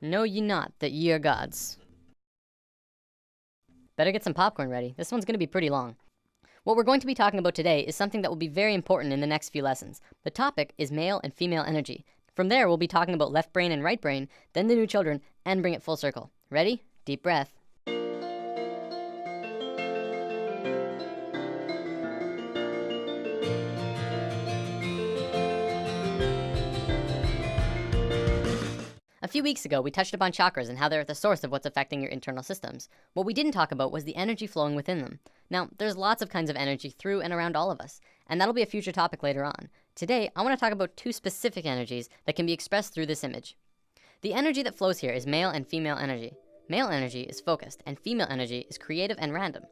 Know ye not that ye are gods? Better get some popcorn ready. This one's gonna be pretty long. What we're going to be talking about today is something that will be very important in the next few lessons. The topic is male and female energy. From there, we'll be talking about left brain and right brain, then the new children, and bring it full circle. Ready? Deep breath. A few weeks ago, we touched upon chakras and how they're at the source of what's affecting your internal systems. What we didn't talk about was the energy flowing within them. Now, there's lots of kinds of energy through and around all of us, and that'll be a future topic later on. Today, I want to talk about two specific energies that can be expressed through this image. The energy that flows here is male and female energy. Male energy is focused, and female energy is creative and random.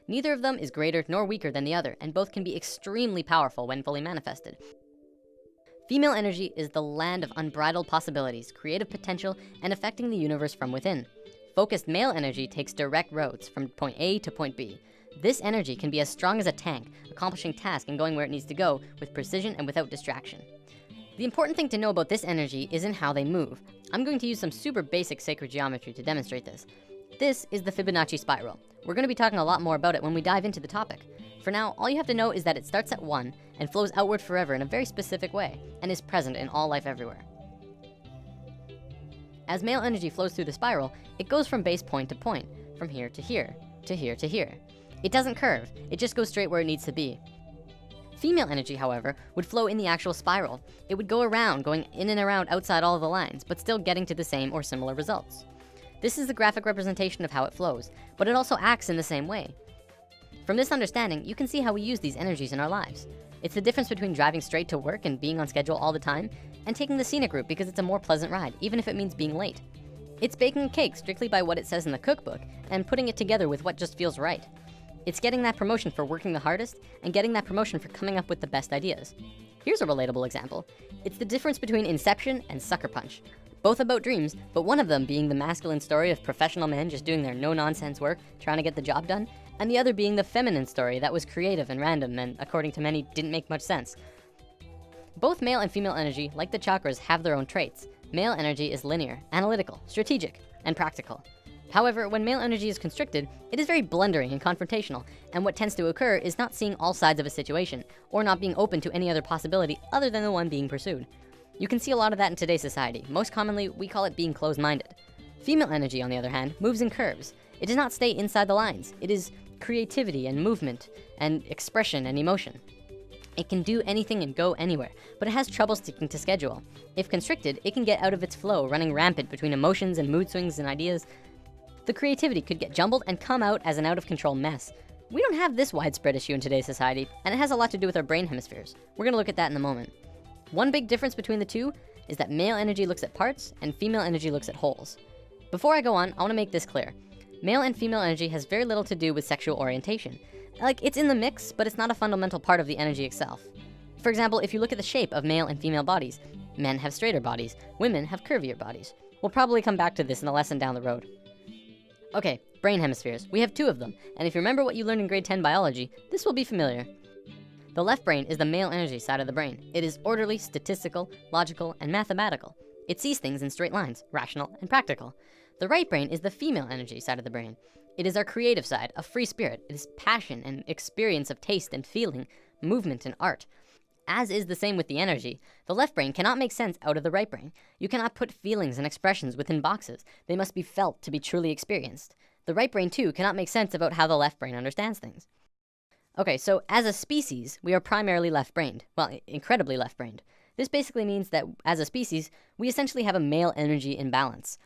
Neither of them is greater nor weaker than the other, and both can be extremely powerful when fully manifested. Female energy is the land of unbridled possibilities, creative potential, and affecting the universe from within. Focused male energy takes direct roads from point A to point B. This energy can be as strong as a tank, accomplishing tasks and going where it needs to go with precision and without distraction. The important thing to know about this energy isn't how they move. I'm going to use some super basic sacred geometry to demonstrate this. This is the Fibonacci spiral. We're going to be talking a lot more about it when we dive into the topic. For now, all you have to know is that it starts at 1 and flows outward forever in a very specific way and is present in all life everywhere. As male energy flows through the spiral, it goes from base point to point, from here to here, to here to here. It doesn't curve, it just goes straight where it needs to be. Female energy, however, would flow in the actual spiral. It would go around, going in and around outside all of the lines, but still getting to the same or similar results. This is the graphic representation of how it flows, but it also acts in the same way. From this understanding, you can see how we use these energies in our lives. It's the difference between driving straight to work and being on schedule all the time, and taking the scenic route because it's a more pleasant ride, even if it means being late. It's baking a cake strictly by what it says in the cookbook, and putting it together with what just feels right. It's getting that promotion for working the hardest, and getting that promotion for coming up with the best ideas. Here's a relatable example. It's the difference between Inception and Sucker Punch. Both about dreams, but one of them being the masculine story of professional men just doing their no-nonsense work, trying to get the job done, and the other being the feminine story that was creative and random and, according to many, didn't make much sense. Both male and female energy, like the chakras, have their own traits. Male energy is linear, analytical, strategic, and practical. However, when male energy is constricted, it is very blundering and confrontational, and what tends to occur is not seeing all sides of a situation, or not being open to any other possibility other than the one being pursued. You can see a lot of that in today's society. Most commonly, we call it being closed-minded. Female energy, on the other hand, moves in curves. It does not stay inside the lines. It is creativity and movement and expression and emotion. It can do anything and go anywhere, but it has trouble sticking to schedule. If constricted, it can get out of its flow, running rampant between emotions and mood swings and ideas. The creativity could get jumbled and come out as an out-of-control mess. We don't have this widespread issue in today's society, and it has a lot to do with our brain hemispheres. We're gonna look at that in a moment. One big difference between the two is that male energy looks at parts and female energy looks at wholes. Before I go on, I wanna make this clear. Male and female energy has very little to do with sexual orientation. Like, it's in the mix, but it's not a fundamental part of the energy itself. For example, if you look at the shape of male and female bodies, men have straighter bodies, women have curvier bodies. We'll probably come back to this in a lesson down the road. Okay, brain hemispheres. We have 2 of them, and if you remember what you learned in grade 10 biology, this will be familiar. The left brain is the male energy side of the brain. It is orderly, statistical, logical, and mathematical. It sees things in straight lines, rational and practical. The right brain is the female energy side of the brain. It is our creative side, a free spirit. It is passion and experience of taste and feeling, movement and art. As is the same with the energy, the left brain cannot make sense out of the right brain. You cannot put feelings and expressions within boxes. They must be felt to be truly experienced. The right brain too cannot make sense about how the left brain understands things. Okay, so as a species, we are primarily left-brained. Well, incredibly left-brained. This basically means that as a species, we essentially have a male energy imbalance.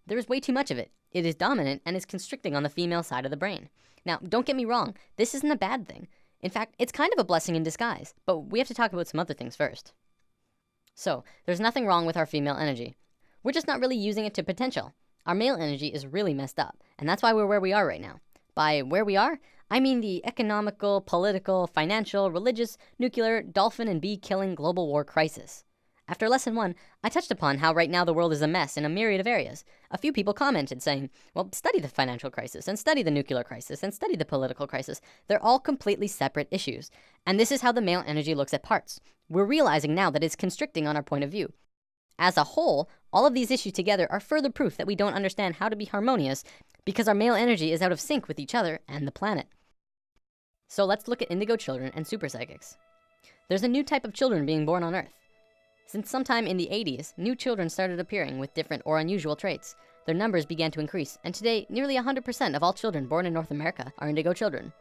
There is way too much of it. It is dominant and is constricting on the female side of the brain. Now, don't get me wrong, this isn't a bad thing. In fact, it's kind of a blessing in disguise, but we have to talk about some other things first. So, there's nothing wrong with our female energy. We're just not really using it to potential. Our male energy is really messed up, and that's why we're where we are right now. By where we are, I mean the economical, political, financial, religious, nuclear, dolphin and bee killing global war crisis. After lesson 1, I touched upon how right now the world is a mess in a myriad of areas. A few people commented saying, well, study the financial crisis and study the nuclear crisis and study the political crisis. They're all completely separate issues. And this is how the male energy looks at parts. We're realizing now that it's constricting on our point of view. As a whole, all of these issues together are further proof that we don't understand how to be harmonious because our male energy is out of sync with each other and the planet. So let's look at indigo children and super psychics. There's a new type of children being born on Earth. Since sometime in the 80s, new children started appearing with different or unusual traits. Their numbers began to increase, and today, nearly 100% of all children born in North America are indigo children.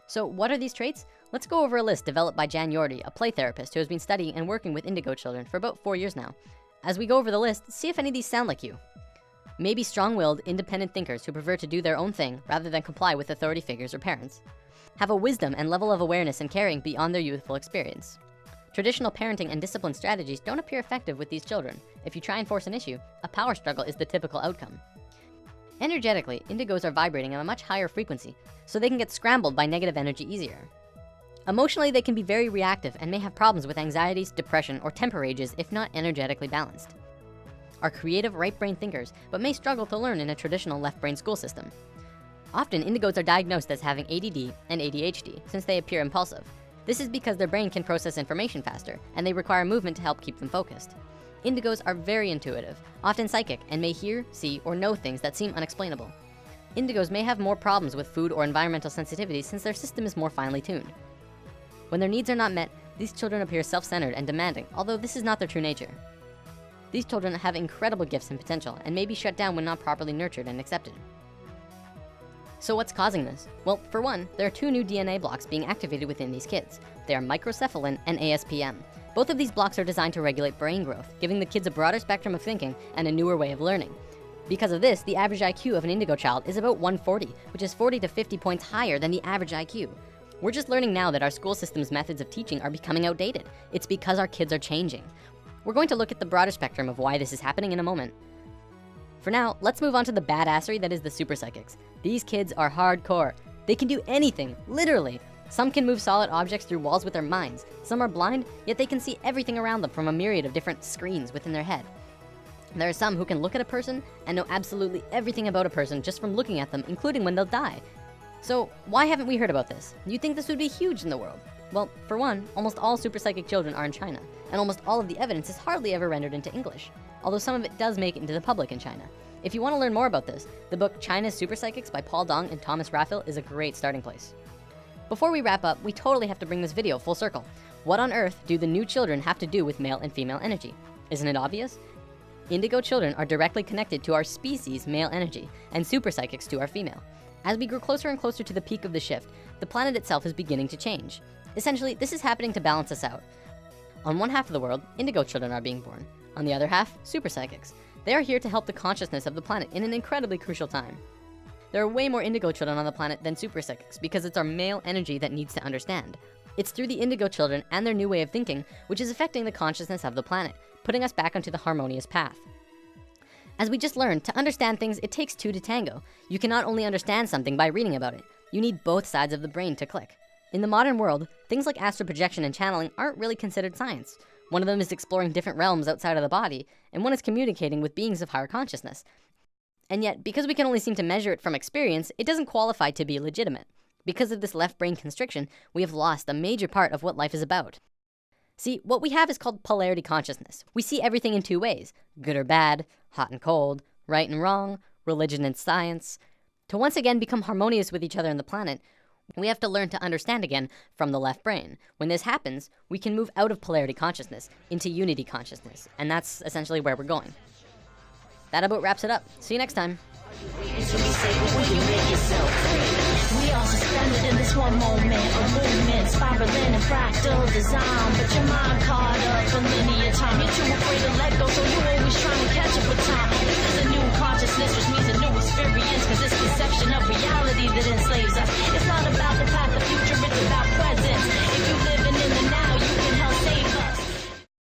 So what are these traits? Let's go over a list developed by Jan Yordi, a play therapist who has been studying and working with indigo children for about 4 years now. As we go over the list, see if any of these sound like you. Maybe strong-willed, independent thinkers who prefer to do their own thing rather than comply with authority figures or parents. Have a wisdom and level of awareness and caring beyond their youthful experience. Traditional parenting and discipline strategies don't appear effective with these children. If you try and force an issue, a power struggle is the typical outcome. Energetically, indigos are vibrating at a much higher frequency, so they can get scrambled by negative energy easier. Emotionally, they can be very reactive and may have problems with anxieties, depression, or temper rages if not energetically balanced. Are creative right brain thinkers, but may struggle to learn in a traditional left brain school system. Often, indigos are diagnosed as having ADD and ADHD since they appear impulsive. This is because their brain can process information faster, and they require movement to help keep them focused. Indigos are very intuitive, often psychic, and may hear, see, or know things that seem unexplainable. Indigos may have more problems with food or environmental sensitivity since their system is more finely tuned. When their needs are not met, these children appear self-centered and demanding, although this is not their true nature. These children have incredible gifts and potential and may be shut down when not properly nurtured and accepted. So what's causing this? Well, for one, there are 2 new DNA blocks being activated within these kids. They are microcephalin and ASPM. Both of these blocks are designed to regulate brain growth, giving the kids a broader spectrum of thinking and a newer way of learning. Because of this, the average IQ of an indigo child is about 140, which is 40 to 50 points higher than the average IQ. We're just learning now that our school system's methods of teaching are becoming outdated. It's because our kids are changing. We're going to look at the broader spectrum of why this is happening in a moment. For now, let's move on to the badassery that is the super psychics. These kids are hardcore. They can do anything, literally. Some can move solid objects through walls with their minds. Some are blind, yet they can see everything around them from a myriad of different screens within their head. There are some who can look at a person and know absolutely everything about a person just from looking at them, including when they'll die. So why haven't we heard about this? You'd think this would be huge in the world. Well, for one, almost all super psychic children are in China, and almost all of the evidence is hardly ever rendered into English, although some of it does make it into the public in China. If you want to learn more about this, the book China's Super Psychics by Paul Dong and Thomas Raphael is a great starting place. Before we wrap up, we totally have to bring this video full circle. What on earth do the new children have to do with male and female energy? Isn't it obvious? Indigo children are directly connected to our species' male energy, and super psychics to our female. As we grow closer and closer to the peak of the shift, the planet itself is beginning to change. Essentially, this is happening to balance us out. On one half of the world, indigo children are being born. On the other half, super psychics. They are here to help the consciousness of the planet in an incredibly crucial time. There are way more indigo children on the planet than super psychics because it's our male energy that needs to understand. It's through the indigo children and their new way of thinking which is affecting the consciousness of the planet, putting us back onto the harmonious path. As we just learned, to understand things, it takes 2 to tango. You cannot only understand something by reading about it. You need both sides of the brain to click. In the modern world, things like astral projection and channeling aren't really considered science. One of them is exploring different realms outside of the body, and one is communicating with beings of higher consciousness. And yet, because we can only seem to measure it from experience, it doesn't qualify to be legitimate. Because of this left brain constriction, we have lost a major part of what life is about. See, what we have is called polarity consciousness. We see everything in 2 ways, good or bad, hot and cold, right and wrong, religion and science. To once again become harmonious with each other and the planet, we have to learn to understand again from the left brain. When this happens, we can move out of polarity consciousness into unity consciousness, and that's essentially where we're going. That about wraps it up. See you next time. We are suspended in this one moment of movement, spiraling in fractal design, but your mind caught up for linear time. You're too